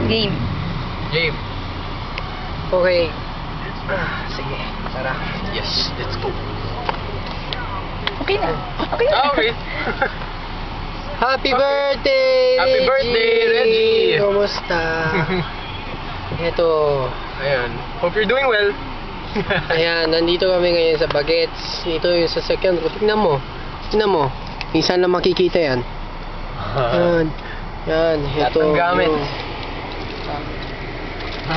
Game. Game. Okay. Sige, tara. Yes, let's go. Okay na. Okay na. Okay. Happy birthday! Happy birthday, Reggie! Kumusta? Ito. Ayan. Hope you're doing well. Ayan, nandito kami ngayon sa Bagets. Ito yung sa second row. Tignan mo. Tignan mo. Minsan lang makikita yan. Yan. Yan. Lahat Ito. ng gamit.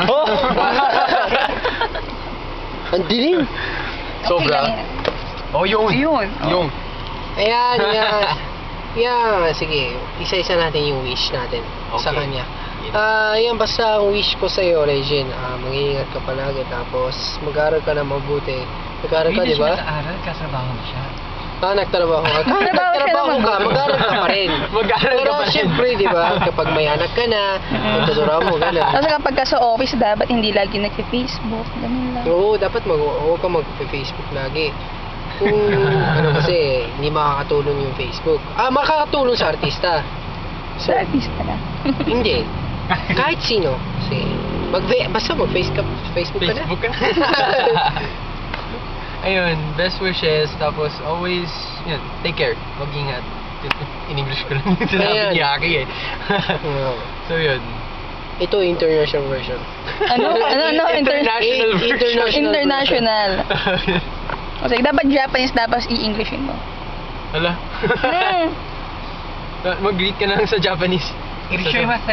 Oh! Ang dilim. Sobra. Okay lang yan. Oh, yung. Yun. Yung. Ayan, yan. Yan. Sige, isa-isa natin yung wish natin sa Okay. kanya. Yan, basta ang wish ko sa'yo, Regine. Mag-iingat ka palagi. Tapos, mag-aaral ka na mabuti. Nag-aaral ka, di ba? Nag-aaral, katrabaho na siya. Nagtrabaho ka. Kahit nagtrabaho ka, mag-aaral ka pa rin. Mag-aaral ka Pero pa rin. syempre, di ba, kapag may anak ka na, magtuturo mo, gano'n. Kasi kapag ka sa office, dapat hindi lagi nagpe-Facebook. Ganun lang. Oo, dapat huwag ka mag-Facebook lagi. Kung ano kasi, hindi makakatulong yung Facebook. Makakatulong sa artista. So, Sa artist ka lang. hindi. Kahit sino. Kasi, basta mag-Facebook ka na. Facebook ka. Ayun, best wishes. Tapos, always, yun, take care. Mag-ingat. In English ko lang yung Ayan. sinabi ni Aki eh. Oo. So, yun. Ito, international version. Ano? International version. International. O sige, dapat Japanese, dapat i-Englishin mo. Hala. Mag-greet ka na lang sa Japanese. Irishimasu!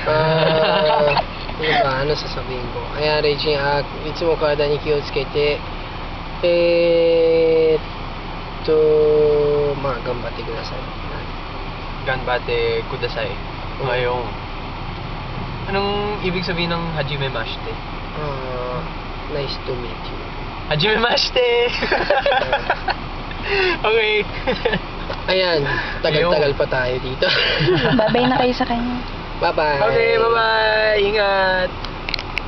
Ano ba? Ano sasabihin ko? Ayan, Regine, itsumo karada ni気をつけて、頑張ってください. Ganbate kudasai. Ngayong. Anong ibig sabihin ng Hajime Mashite? Nice to meet you. Hajime Mashite! Okay. Ayan, tagal-tagal pa tayo dito. Babay na kayo sa kanya. Bye-bye. Okay, bye-bye. Ingat.